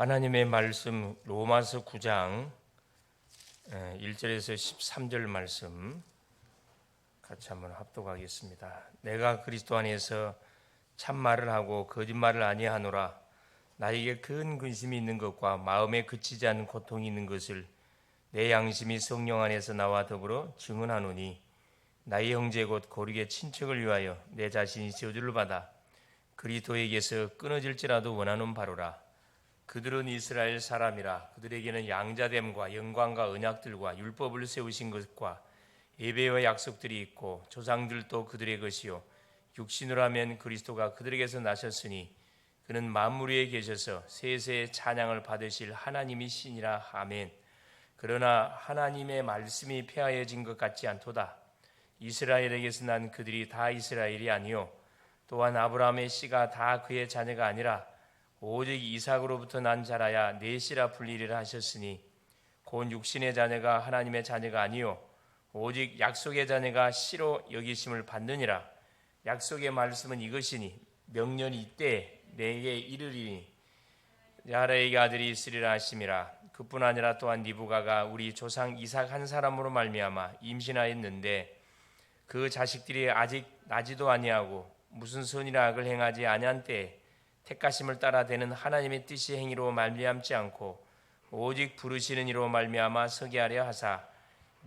하나님의 말씀 로마서 9장 1절에서 13절 말씀 같이 한번 합독하겠습니다. 내가 그리스도 안에서 참말을 하고 거짓말을 아니하노라. 나에게 큰 근심이 있는 것과 마음에 그치지 않는 고통이 있는 것을 내 양심이 성령 안에서 나와 더불어 증언하노니, 나의 형제 곧 고르게 친척을 위하여 내 자신이 저주를 받아 그리스도에게서 끊어질지라도 원하는 바로라. 그들은 이스라엘 사람이라. 그들에게는 양자됨과 영광과 언약들과 율법을 세우신 것과 예배와 약속들이 있고 조상들도 그들의 것이요 육신으로 하면 그리스도가 그들에게서 나셨으니 그는 만물 위에 계셔서 세세의 찬양을 받으실 하나님이 신이라. 아멘. 그러나 하나님의 말씀이 폐하여진 것 같지 않도다. 이스라엘에게서 난 그들이 다 이스라엘이 아니요 또한 아브라함의 씨가 다 그의 자녀가 아니라 오직 이삭으로부터 난 자라야 내 씨라 불리리라 하셨으니, 곧 육신의 자녀가 하나님의 자녀가 아니요 오직 약속의 자녀가 씨로 여기심을 받느니라. 약속의 말씀은 이것이니, 명년이 이때 내게 이르리니 야라에게 아들이 있으리라 하심이라. 그뿐 아니라 또한 리브가가 우리 조상 이삭 한 사람으로 말미암아 임신하였는데 그 자식들이 아직 나지도 아니하고 무슨 선이나 악을 행하지 아니한 때에 택가심을 따라 되는 하나님의 뜻이 행위로 말미암지 않고 오직 부르시는 이로 말미암아 서게 하려 하사,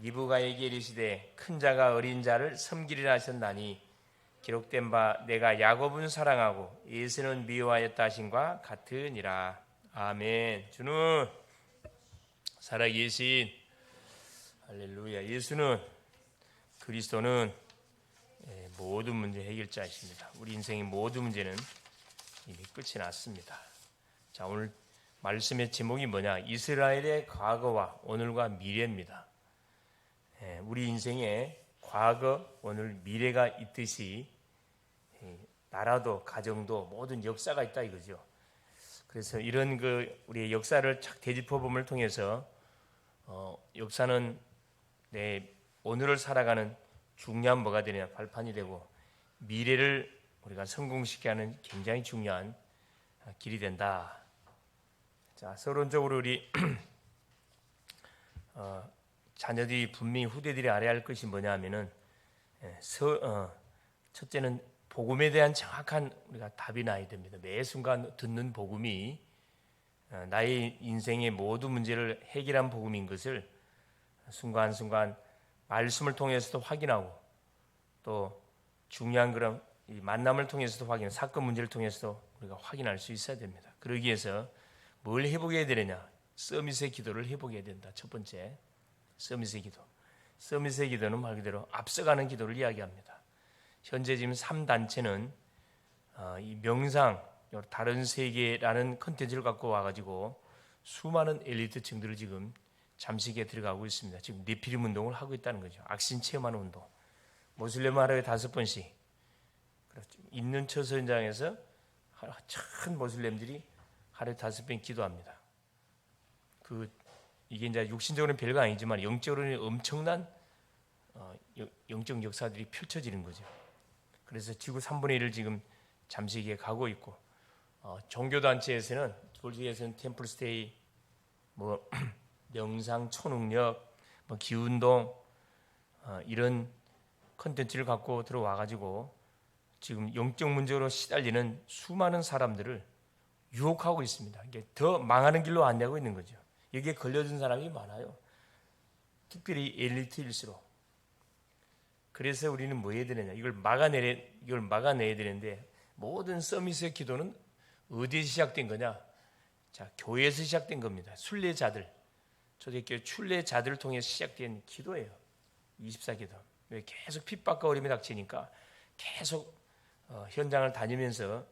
리브가에게 이르시되 큰 자가 어린 자를 섬기리라 하셨나니, 기록된 바 내가 야곱은 사랑하고 에서는 미워하였다 하신과 같으니라. 아멘. 주는 살아계신 할렐루야. 예수는, 그리스도는 모든 문제 해결자이십니다. 우리 인생의 모든 문제는 이미 끝이 났습니다. 자, 오늘 말씀의 제목이 뭐냐? 이스라엘의 과거와 오늘과 미래입니다. 우리 인생에 과거, 오늘, 미래가 있듯이 나라도 가정도 모든 역사가 있다 이거죠. 그래서 이런 우리의 역사를 착 되짚어봄을 통해서 역사는 내 오늘을 살아가는 중요한 뭐가 되냐? 발판이 되고, 미래를 우리가 성공시키게 하는 굉장히 중요한 길이 된다. 자, 서론적으로 우리 자녀들이 분명히 후대들이 알아야 할 것이 뭐냐 하면은, 첫째는 복음에 대한 정확한 우리가 답이 나야 됩니다. 매 순간 듣는 복음이 나의 인생의 모든 문제를 해결한 복음인 것을 순간순간 말씀을 통해서도 확인하고, 또 중요한 그런 이 만남을 통해서도 확인, 사건 문제를 통해서도 우리가 확인할 수 있어야 됩니다. 그러기 위해서 뭘 해보게 되느냐? 서밋의 기도를 해보게 된다. 첫 번째, 서밋의 기도. 서밋의 기도는 말 그대로 앞서가는 기도를 이야기합니다. 현재 지금 3단체는 이 명상, 다른 세계라는 컨텐츠를 갖고 와가지고 수많은 엘리트층들을 지금 잠식에 들어가고 있습니다. 지금 네피림 운동을 하고 있다는 거죠. 악신 체험하는 운동. 모슬렘 하루에 5번씩 있는 처소 현장에서 천 모슬렘들이 하루에 5번 기도합니다. 이게 이제 육신적으로는 별거 아니지만 영적으로는 엄청난 영적 역사들이 펼쳐지는 거죠. 그래서 지구 3분의 1을 지금 잠식에 가고 있고, 종교단체에서는 교주에서는 템플스테이, 명상, 초능력, 기운동 이런 컨텐츠를 갖고 들어와가지고 지금 영적 문제로 시달리는 수많은 사람들을 유혹하고 있습니다. 이게 더 망하는 길로 안내하고 있는 거죠. 여기에 걸려든 사람이 많아요. 특별히 엘리트일수록. 그래서 우리는 뭐 해야 되느냐? 이걸 막아내야 되는데, 모든 서밋의 기도는 어디에서 시작된 거냐? 자, 교회에서 시작된 겁니다. 순례자들, 초대교회 순례자들을 통해서 시작된 기도예요. 24기도. 계속 핍박과 어려움이 닥치니까 계속 현장을 다니면서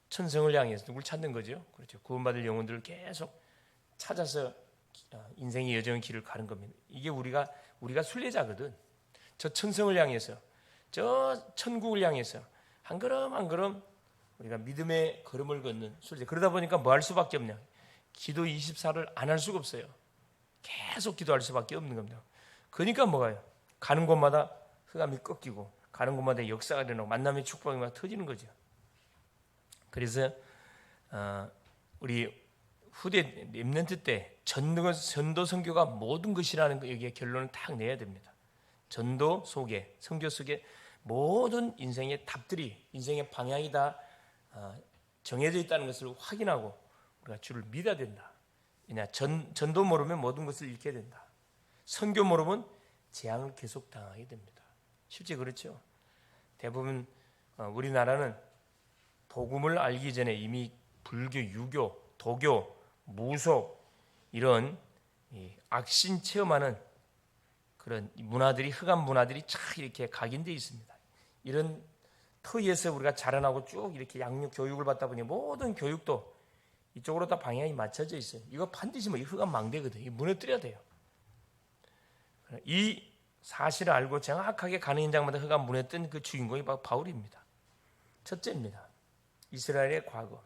천성을 향해서 누굴 찾는 거죠? 그렇죠. 구원받을 영혼들을 계속 찾아서 인생의 여정의 길을 가는 겁니다. 이게 우리가 순례자거든. 저 천성을 향해서, 저 천국을 향해서 한 걸음 한 걸음 우리가 믿음의 걸음을 걷는 순례자. 그러다 보니까 뭐 할 수밖에 없냐? 기도 24를 안 할 수가 없어요. 계속 기도할 수밖에 없는 겁니다. 그러니까 뭐가요? 가는 곳마다 흑암이 꺾이고, 가는 곳마다 역사가 일어나고, 만남의 축복이 막 터지는 거죠. 그래서 우리 후대 렘넌트 때 전도 선교가 모든 것이라는 거 여기에 결론을 딱 내야 됩니다. 전도 속에 선교 속에 모든 인생의 답들이 인생의 방향이 다 정해져 있다는 것을 확인하고 우리가 주를 믿어야 된다. 왜냐 전도 모르면 모든 것을 잃게 된다. 선교 모르면 재앙을 계속 당하게 됩니다. 실제 그렇죠. 대부분 우리나라는 복음을 알기 전에 이미 불교, 유교, 도교, 무속 이런 악신 체험하는 그런 문화들이 흑암 문화들이 참 이렇게 각인되어 있습니다. 이런 터에서 우리가 자라나고 쭉 이렇게 양육 교육을 받다 보니 모든 교육도 이쪽으로 다 방향이 맞춰져 있어요. 이거 반드시 이 흑암 망대거든. 이 무너뜨려야 돼요. 이 사실을 알고 정확하게 가는 현장마다 흑암 무너뜨린 그 주인공이 바로 바울입니다. 첫째입니다. 이스라엘의 과거.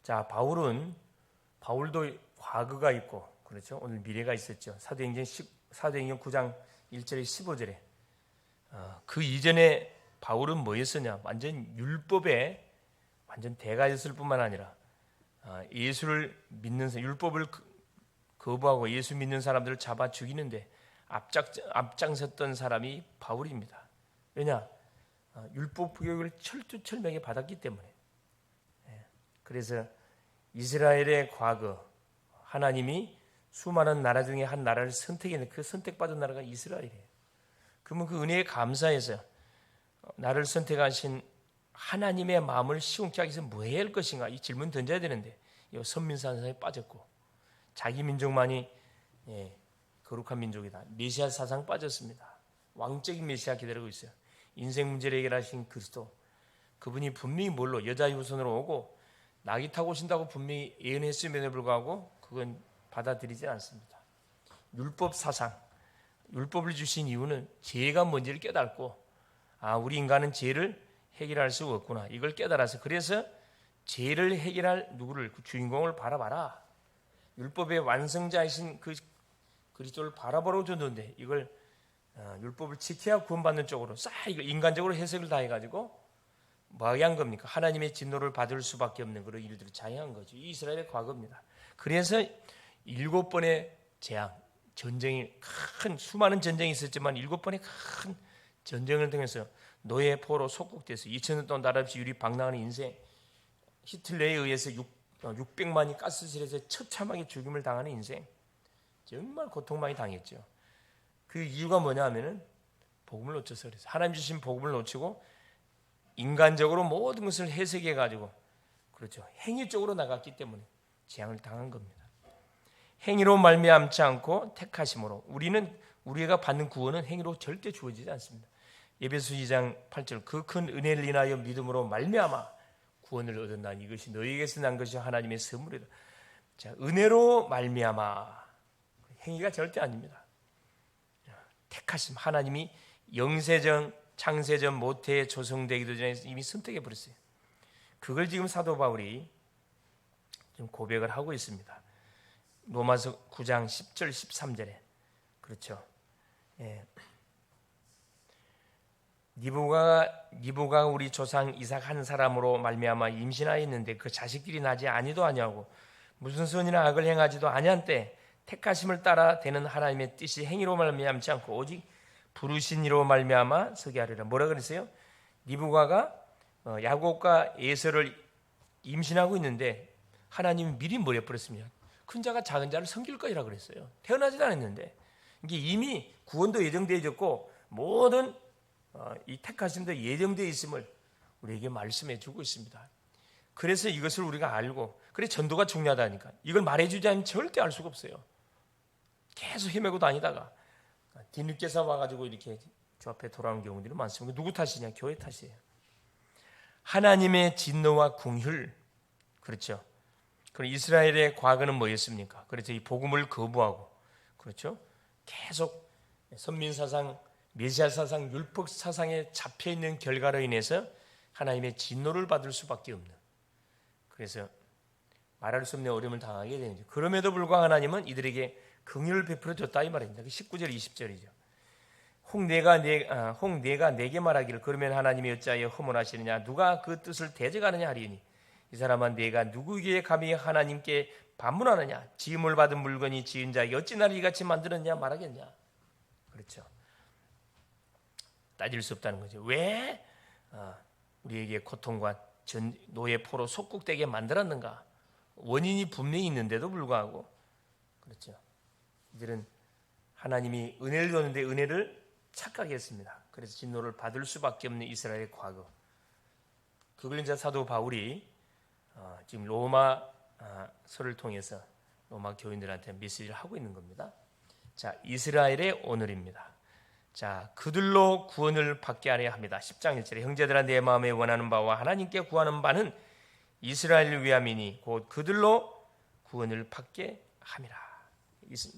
자, 바울도 과거가 있고, 그렇죠? 오늘 미래가 있었죠. 사도행전 9장 1절에 15절에 그 이전에 바울은 뭐였었냐? 완전 율법에 완전 대가였을 뿐만 아니라 예수를 믿는 율법을 거부하고 예수 믿는 사람들을 잡아 죽이는데 앞장섰던 사람이 바울입니다. 왜냐? 율법 교육을 철두철미하게 받았기 때문에. 그래서 이스라엘의 과거, 하나님이 수많은 나라 중에 한 나라를 선택했는데 그 선택받은 나라가 이스라엘이에요. 그러면 그 은혜에 감사해서 나를 선택하신 하나님의 마음을 시원케 하기 위해서 뭐 해야 할 것인가 이 질문 던져야 되는데 선민사상에 빠졌고 자기 민족만이 거룩한 민족이다. 메시아 사상 빠졌습니다. 왕적인 메시아 기다리고 있어요. 인생 문제를 해결하신 그리스도, 그분이 분명히 뭘로 여자 후손으로 오고 낙이 타고 오신다고 분명히 예언했음에도 불구하고 그건 받아들이지 않습니다. 율법 사상, 율법을 주신 이유는 죄가 뭔지를 깨닫고 우리 인간은 죄를 해결할 수 없구나 이걸 깨달아서 그래서 죄를 해결할 누구를 그 주인공을 바라봐라. 율법의 완성자이신 그 그리스도를 바라보라고 줬는데 이걸 율법을 지켜야 구원받는 쪽으로 이걸 인간적으로 해석을 다 해가지고 뭐 한 겁니까? 하나님의 진노를 받을 수밖에 없는 그런 일들을 자행한 거죠. 이 이스라엘의 과거입니다. 그래서 7번의 재앙, 전쟁이 큰 수많은 전쟁이 있었지만 7번의 큰 전쟁을 통해서 노예 포로 속국돼서 2000년 동안 나라없이 유리방랑하는 인생, 히틀러에 의해서 600만이 가스실에서 처참하게 죽임을 당하는 인생, 정말 고통 많이 당했죠. 그 이유가 뭐냐 하면은 복음을 놓쳐서 그래서 하나님 주신 복음을 놓치고 인간적으로 모든 것을 해석해 가지고 그렇죠. 행위 쪽으로 나갔기 때문에 재앙을 당한 겁니다. 행위로 말미암지 않고 택하심으로 우리가 받는 구원은 행위로 절대 주어지지 않습니다. 에베소 2장 8절 그 큰 은혜를 인하여 믿음으로 말미암아 구원을 얻었나니 이것이 너희에게서 난 것이 하나님의 선물이다. 자, 은혜로 말미암아 행위가 절대 아닙니다. 택하심 하나님이 영세전 창세전 모태에 조성되기도 전에 이미 선택해 버렸어요. 그걸 지금 사도 바울이 좀 고백을 하고 있습니다. 로마서 9장 10절 13절에 그렇죠. 니부가 우리 조상 이삭 한 사람으로 말미암아 임신하였는데 그 자식들이 나지 아니도 아니하고 무슨 선이나 악을 행하지도 아니한 때 택하심을 따라 되는 하나님의 뜻이 행위로 말미암지 않고 오직 부르신 이로 말미암아 서게 하리라. 뭐라 그랬어요? 니부가가 야곱과 에서를 임신하고 있는데 하나님이 미리 뭘 해버렸습니다. 큰 자가 작은 자를 섬길 거이라 그랬어요. 태어나지도 않았는데 이게 이미 구원도 예정되어 있고 모든 이 택하심도 예정되어 있음을 우리에게 말씀해 주고 있습니다. 그래서 이것을 우리가 알고 그래 전도가 중요하다니까 이걸 말해주지 않으면 절대 알 수가 없어요. 계속 헤매고 다니다가 뒤늦게서 와가지고 이렇게 주 앞에 돌아오는 경우들이 많습니다. 누구 탓이냐? 교회 탓이에요. 하나님의 진노와 궁휼 그렇죠. 그럼 이스라엘의 과거는 뭐였습니까? 그렇죠. 이 복음을 거부하고 그렇죠. 계속 선민사상, 메시아사상, 율법사상에 잡혀있는 결과로 인해서 하나님의 진노를 받을 수밖에 없는 그래서 말할 수 없는 어려움을 당하게 되는 거죠. 그럼에도 불구하고 하나님은 이들에게 긍휼을 베풀어 줬다 이 말입니다. 19절 20절이죠. 혹 내가 내게 말하기를 그러면 하나님이 어찌하여 허물하시느냐 누가 그 뜻을 대적하느냐 하리니 이 사람아 네가 누구에게 감히 하나님께 반문하느냐? 지음을 받은 물건이 지은 자에게 어찌 나를 이같이 만들었냐 말하겠냐? 그렇죠. 따질 수 없다는 거죠. 왜 우리에게 고통과 노예 포로 속국되게 만들었는가? 원인이 분명히 있는데도 불구하고 그렇죠. 이들은 하나님이 은혜를 줬는데 은혜를 착각했습니다. 그래서 진노를 받을 수밖에 없는 이스라엘의 과거. 그걸 이제 사도 바울이 지금 로마서를 통해서 로마 교인들한테 메시지를 하고 있는 겁니다. 자, 이스라엘의 오늘입니다. 자, 그들로 구원을 받게 하려 합니다. 10장 1절에 형제들아 내 마음에 원하는 바와 하나님께 구하는 바는 이스라엘을 위함이니 곧 그들로 구원을 받게 함이라.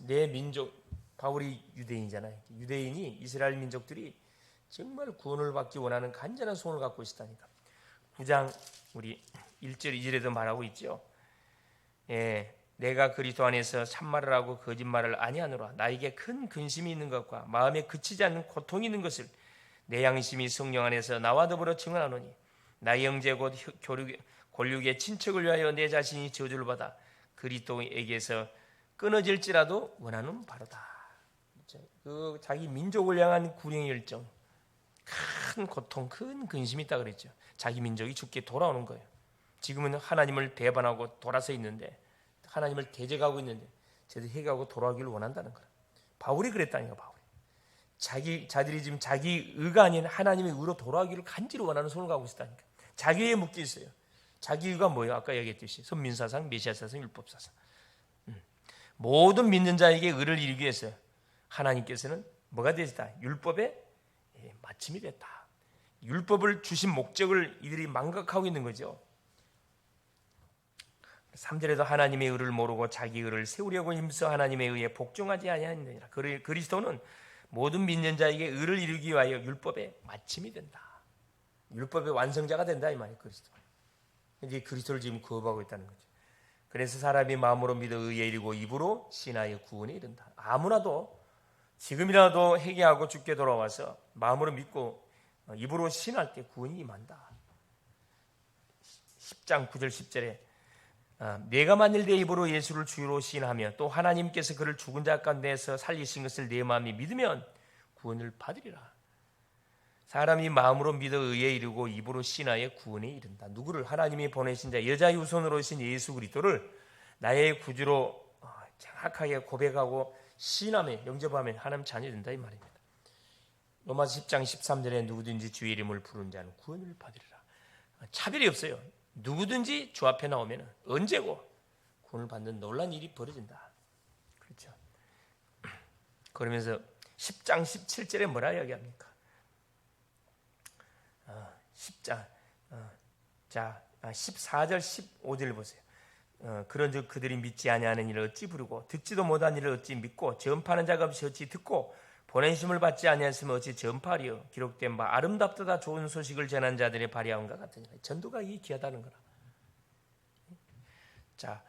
내 민족, 바울이 유대인이잖아요. 유대인이 이스라엘 민족들이 정말 구원을 받기 원하는 간절한 소원을 갖고 있다니까. 9장 우리 1절 2절에도 말하고 있죠. 내가 그리스도 안에서 참말을 하고 거짓말을 아니하노라. 나에게 큰 근심이 있는 것과 마음에 그치지 않는 고통이 있는 것을 내 양심이 성령 안에서 나와 더불어 증언하노니 나의 형제 곧 골육의 친척을 위하여 내 자신이 저주를 받아 그리스도에게서 끊어질지라도 원하는 바로다. 그 자기 민족을 향한 구령의 열정, 큰 고통, 큰 근심이 있다 그랬죠. 자기 민족이 죽게 돌아오는 거예요. 지금은 하나님을 배반하고 돌아서 있는데, 하나님을 대적하고 있는데 제대로 회개하고 돌아오기를 원한다는 거예요. 바울이 그랬다니까. 바울이 자들이 지금 자기 의가 아닌 하나님의 의로 돌아오기를 간절히 원하는 손을 가고 있다니까. 자기 의에 묶여 있어요. 자기 의가 뭐예요? 아까 얘기했듯이 선민사상, 메시아사상, 율법사상. 모든 믿는 자에게 의를 이루기 위해서 하나님께서는 뭐가 되었다? 율법의 마침이 됐다. 율법을 주신 목적을 이들이 망각하고 있는 거죠. 3절에도 하나님의 의를 모르고 자기 의를 세우려고 힘써 하나님의 의에 복종하지 아니하느니라. 그리스도는 모든 믿는 자에게 의를 이루기 위하여 율법의 마침이 된다. 율법의 완성자가 된다 이 말이에요. 그리스도. 이제 그리스도를 지금 거부하고 있다는 거죠. 그래서 사람이 마음으로 믿어 의에 이르고 입으로 신하여 구원에 이른다. 아무나도 지금이라도 회개하고 죽게 돌아와서 마음으로 믿고 입으로 신할 때 구원이 임한다. 10장 9절 10절에 내가 만일 내 입으로 예수를 주로 시인하며 또 하나님께서 그를 죽은 자 가운데서 살리신 것을 내 마음이 믿으면 구원을 받으리라. 사람이 마음으로 믿어 의에 이르고 입으로 신하여 구원에 이른다. 누구를? 하나님이 보내신 자 여자의 후손으로 오신 예수 그리스도를 나의 구주로 정확하게 고백하고 신하며 영접하면 하나님 자녀 된다 이 말입니다. 로마서 10장 13절에 누구든지 주의 이름을 부른 자는 구원을 받으리라. 차별이 없어요. 누구든지 주 앞에 나오면 언제고 구원을 받는 놀라운 일이 벌어진다. 그렇죠. 그러면서 10장 17절에 뭐라 이야기합니까? 10장 14절 15절 보세요. 그런즉 그들이 믿지 아니하는 일을 어찌 부르고 듣지도 못한 일을 어찌 믿고 전파하는 자가 없이 어찌 듣고 보내심을 받지 아니하였으면 어찌 전파하리요. 기록된 바 아름답도다 좋은 소식을 전한 자들의 발휘함과 같으니라. 전도가 이 귀하다는 거라. 자,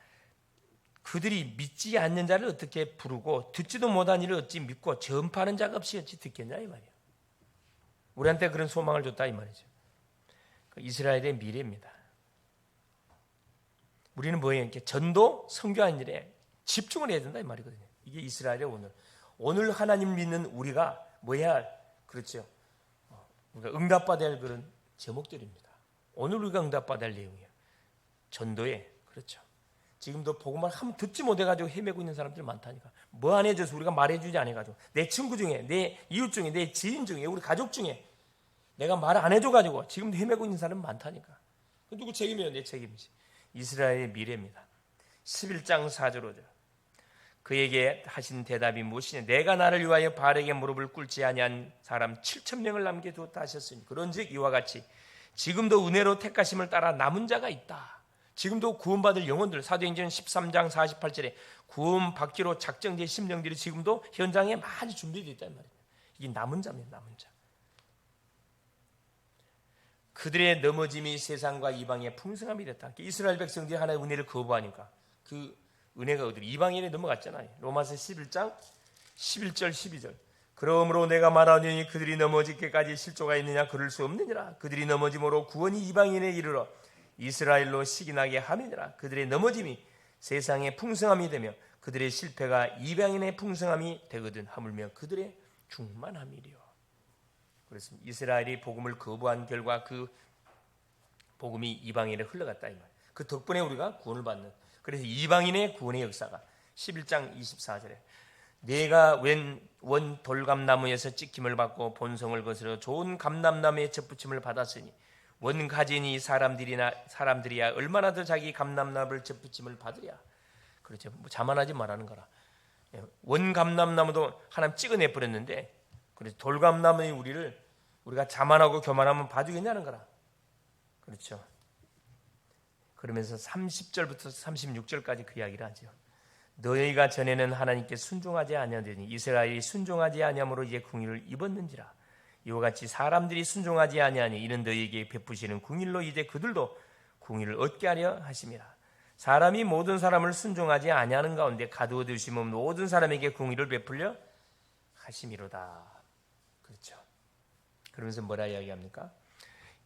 그들이 믿지 않는 자를 어떻게 부르고 듣지도 못한 일을 어찌 믿고 전파하는 자가 없이 어찌 듣겠냐 이 말이에요. 우리한테 그런 소망을 줬다 이 말이죠. 이스라엘의 미래입니다. 우리는 뭐예요? 이렇게 전도, 선교하는 일에 집중을 해야 된다 이 말이거든요. 이게 이스라엘의 오늘 하나님 믿는 우리가 뭐 해야 할, 그렇죠. 우리가 응답받아야 할 그런 제목들입니다. 오늘 우리가 응답받아야 할 내용이에요. 전도에, 그렇죠. 지금도 복음을 한번 듣지 못해가지고 헤매고 있는 사람들이 많다니까. 뭐 안 해줘서 우리가 말해주지 않아가지고 내 친구 중에, 내 이웃 중에, 내 지인 중에, 우리 가족 중에 내가 말을 안 해줘가지고 지금도 헤매고 있는 사람은 많다니까. 누구 책임이에요? 내 책임이지. 이스라엘의 미래입니다. 11장 4절 5절. 그에게 하신 대답이 무엇이냐? 내가 나를 위하여 바알에게 무릎을 꿇지 아니한 사람 7,000명을 남겨두었다 하셨으니 그런즉 이와 같이 지금도 은혜로 택하심을 따라 남은 자가 있다. 지금도 구원받을 영혼들, 사도행전 13장 48절에 구원받기로 작정된 심령들이 지금도 현장에 많이 준비되어 있단 말이에요. 이게 남은 자입니다. 남은 자. 그들의 넘어짐이 세상과 이방의 풍성함이 됐다. 이스라엘 백성들이 하나님의 은혜를 거부하니까 그 은혜가 어디로 이방인에 넘어갔잖아요. 로마서 11장 11절 12절. 그러므로 내가 말하노니 그들이 넘어지기까지 실조가 있느냐? 그럴 수 없느니라. 그들이 넘어짐으로 구원이 이방인에 이르러 이스라엘로 시기나게 하느니라. 그들의 넘어짐이 세상의 풍성함이 되며 그들의 실패가 이방인의 풍성함이 되거든. 하물며 그들의 충만함이리요. 그래서 이스라엘이 복음을 거부한 결과 그 복음이 이방인에 흘러갔다 이 말. 그 덕분에 우리가 구원을 받는. 그래서 이방인의 구원의 역사가 11장 24절에 내가 원 돌감나무에서 찍힘을 받고 본성을 거스려 좋은 감람나무의 접붙임을 받았으니 원 가진이 사람들이야 얼마나 더 자기 감람나무를 접붙임을 받으랴. 그렇죠. 뭐 자만하지 말라는 거라. 원 감람나무도 하나님 찍어내 버렸는데 그래서 돌감나무의 우리가 자만하고 교만하면 봐주겠냐는 거라. 그렇죠. 그러면서 30절부터 36절까지 그 이야기를 하죠. 너희가 전에는 하나님께 순종하지 아니하더니 이스라엘이 순종하지 아니함으로 이제 궁일을 입었는지라. 이와 같이 사람들이 순종하지 아니하니 이는 너희에게 베푸시는 궁일로 이제 그들도 궁일을 얻게 하려 하심이라. 사람이 모든 사람을 순종하지 아니하는 가운데 가두어 두시면 모든 사람에게 궁일을 베풀려 하심이로다. 그렇죠. 그러면서 뭐라 이야기합니까?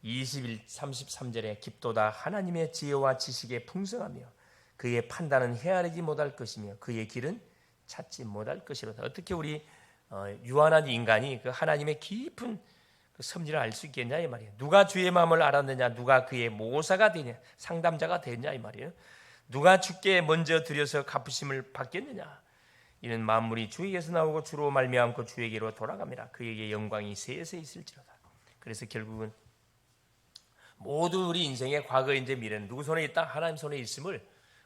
33절에 깊도다 하나님의 지혜와 지식에 풍성하며 그의 판단은 헤아리지 못할 것이며 그의 길은 찾지 못할 것이로다. 어떻게 우리 유한한 인간이 그 하나님의 깊은 그 섭리를 알 수 있겠냐 이 말이에요. 누가 주의 마음을 알았느냐, 누가 그의 모사가 되냐, 상담자가 되냐 이 말이에요. 누가 주께 먼저 드려서 갚으심을 받겠느냐. 이는 만물이 주에게서 나오고 주로 말미암고 주에게로 돌아갑니다. 그에게 영광이 세세 있을지로다. 그래서 결국은 모든 우리 인생의 과거, 현재, 미래는 누구 손에 있다? 하나님 손에 있음을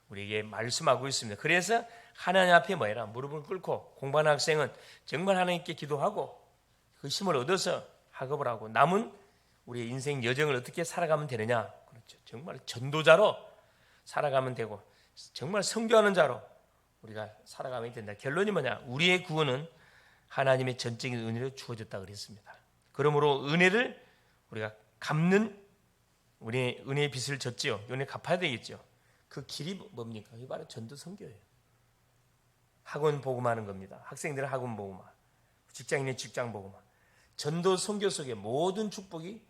우리에게 말씀하고 있습니다. 그래서 하나님 앞에 뭐해라? 무릎을 꿇고 공부하는 학생은 정말 하나님께 기도하고 그 힘을 얻어서 학업을 하고 남은 우리의 인생 여정을 어떻게 살아가면 되느냐? 그렇죠. 정말 전도자로 살아가면 되고 정말 선교하는 자로 우리가 살아가면 된다. 결론이 뭐냐? 우리의 구원은 하나님의 전적인 은혜로 주어졌다 그랬습니다. 그러므로 은혜를 우리가 갚는 우리의 은혜의 빚을 졌지요. 은혜 갚아야 되겠죠. 그 길이 뭡니까? 이 바로 전도 선교예요. 학원 복음하는 겁니다. 학생들은 학원 복음화, 직장인의 직장 복음화. 전도 선교 속에 모든 축복이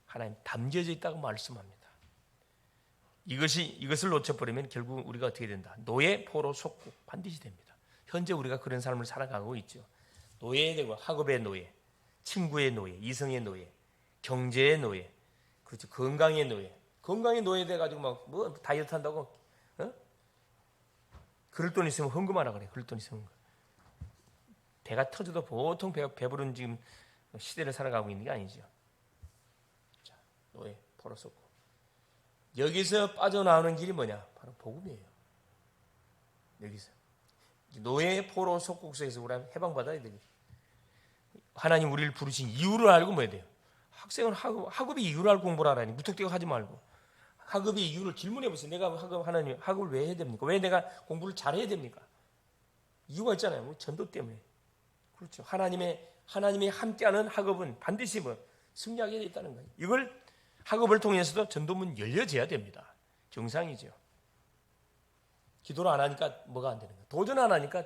하나님 담겨져 있다고 말씀합니다. 이것을 놓쳐버리면 결국 우리가 어떻게 된다? 노예, 포로, 속국 반드시 됩니다. 현재 우리가 그런 삶을 살아가고 있죠. 노예에 되고 학업의 노예, 친구의 노예, 이성의 노예, 경제의 노예, 그렇죠. 건강의 노예. 건강의 노예 돼가지고 막 뭐 다이어트 한다고, 그럴 돈 있으면 헌금하라 그래. 그럴 돈 있으면 배가 터져도 보통 배부른 지금 시대를 살아가고 있는 게 아니죠. 자, 노예, 포로, 속국. 여기서 빠져나오는 길이 뭐냐? 바로 복음이에요. 여기서 노예, 포로, 속국 속에서 우리가 해방받아야 되겠죠. 하나님 우리를 부르신 이유를 알고 뭐 해야 돼요? 학생은 학업의 이유를 알고 공부를 하라니 무턱대고 하지 말고 학업의 이유를 질문해 보세요. 내가 하나님 학업을 왜 해야 됩니까? 왜 내가 공부를 잘해야 됩니까? 이유가 있잖아요. 뭐 전도 때문에. 그렇죠. 하나님이 함께하는 학업은 반드시 승리하게 돼 있다는 거예요. 이걸 학업을 통해서도 전도문 열려져야 됩니다. 정상이죠. 기도를 안 하니까 뭐가 안 되는 거예요. 도전 안 하니까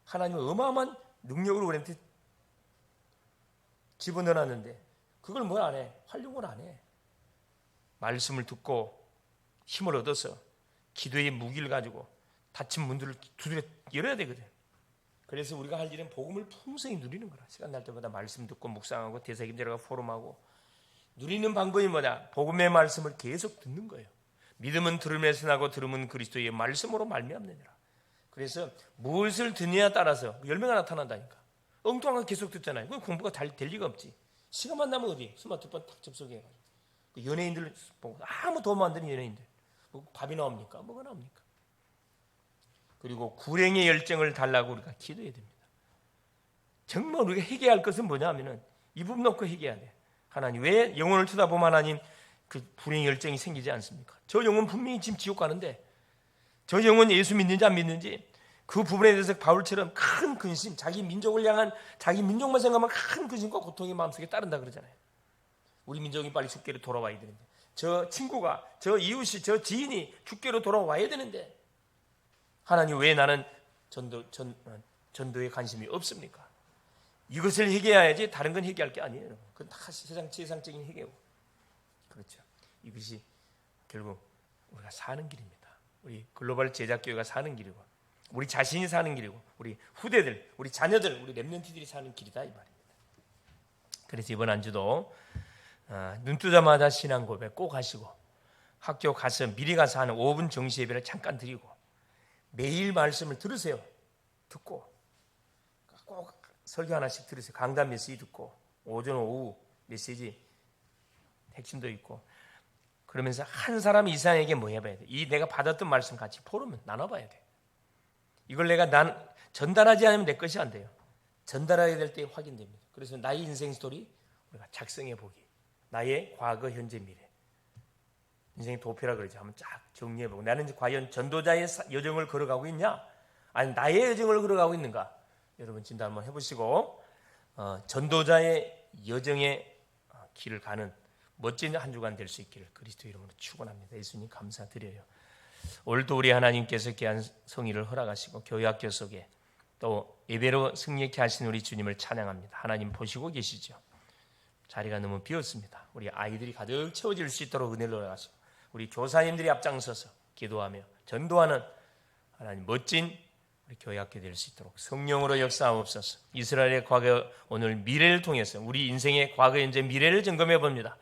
하나님은 어마어마한 능력으로 우리한테 집어넣어놨는데 그걸 뭘 안 해? 활용을 안 해. 말씀을 듣고 힘을 얻어서 기도의 무기를 가지고 닫힌 문들을 두드려 열어야 되거든. 그래서 우리가 할 일은 복음을 풍성히 누리는 거라. 시간 날 때마다 말씀 듣고 묵상하고 대사김들과 포럼하고 누리는 방법이 뭐냐? 복음의 말씀을 계속 듣는 거예요. 믿음은 들음에서 나고 들음은 그리스도의 말씀으로 말미암느니라. 그래서 무엇을 듣느냐에 따라서 열매가 나타난다니까. 엉뚱한 거 계속 듣잖아요. 그 공부가 될 리가 없지. 시간만 나면 어디? 스마트폰 탁 접속해가지고 연예인들 보고 아무 도움 안 되는 연예인들 뭐 밥이 나옵니까? 뭐가 나옵니까? 그리고 불행의 열정을 달라고 우리가 기도해야 됩니다. 정말 우리가 해결할 것은 뭐냐 하면은 이 부분 놓고 해결해야 돼. 하나님 왜 영혼을 쳐다보면 하나님 그 불행의 열정이 생기지 않습니까? 저 영혼 분명히 지금 지옥 가는데 저 영혼 예수 믿는지 안 믿는지 그 부분에 대해서 바울처럼 큰 근심, 자기 민족을 향한 자기 민족만 생각하면 큰 근심과 고통이 마음속에 따른다 그러잖아요. 우리 민족이 빨리 주께로 돌아와야 되는데 저 친구가, 저 이웃이, 저 지인이 주께로 돌아와야 되는데 하나님 왜 나는 전도에 관심이 없습니까? 이것을 해결해야지 다른 건 해결할 게 아니에요. 그건 다 세상적인 해결이고 그렇죠. 이것이 결국 우리가 사는 길입니다. 우리 글로벌 제작교회가 사는 길이고, 우리 자신이 사는 길이고, 우리 후대들, 우리 자녀들, 우리 렘넌트들이 사는 길이다 이 말입니다. 그래서 이번 한 주도 눈 뜨자마자 신앙 고백 꼭 하시고, 학교 가서 미리 가서 하는 5분 정시 예배를 잠깐 드리고, 매일 말씀을 들으세요. 듣고 꼭 설교 하나씩 들으세요. 강단 메시지 듣고, 오전 오후 메시지 핵심도 있고, 그러면서 한 사람 이상에게 뭐 해봐야 돼? 이 내가 받았던 말씀 같이 포럼을 나눠봐야 돼. 이걸 내가 전달하지 않으면 내 것이 안 돼요. 전달해야 될 때 확인됩니다. 그래서 나의 인생 스토리 우리가 작성해 보기, 나의 과거, 현재, 미래, 인생의 도표라 그러죠. 한번 쫙 정리해 보고, 나는 과연 전도자의 여정을 걸어가고 있냐, 아니 나의 여정을 걸어가고 있는가? 여러분 진단 한번 해보시고, 전도자의 여정의 길을 가는 멋진 한 주간 될 수 있기를 그리스도 이름으로 축원합니다. 예수님 감사드려요. 오늘도 우리 하나님께서 귀한 성의를 허락하시고 교회 학교 속에 또 예배로 승리케 하신 우리 주님을 찬양합니다. 하나님 보시고 계시죠? 자리가 너무 비었습니다. 우리 아이들이 가득 채워질 수 있도록 은혜를 허락하시고, 우리 교사님들이 앞장서서 기도하며 전도하는 하나님 멋진 우리 교회 학교 될 수 있도록 성령으로 역사하옵소서. 이스라엘의 과거, 오늘 미래를 통해서 우리 인생의 과거, 현재, 미래를 점검해 봅니다.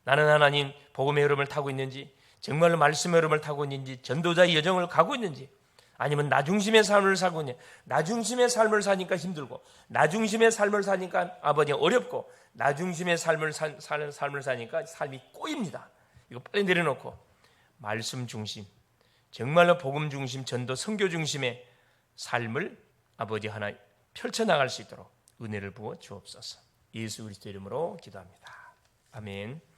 나는 하나님 복음의 흐름을 타고 있는지, 정말로 말씀의 흐름을 타고 있는지, 전도자의 여정을 가고 있는지, 아니면 나 중심의 삶을 살고 있냐. 나 중심의 삶을 사니까 힘들고, 나 중심의 삶을 사니까 아버지 어렵고, 나 중심의 삶을 사니까 삶이 꼬입니다. 이거 빨리 내려놓고 말씀 중심, 정말로 복음 중심, 전도 선교 중심의 삶을 아버지 하나 펼쳐나갈 수 있도록 은혜를 부어 주옵소서. 예수 그리스도 이름으로 기도합니다. 아멘.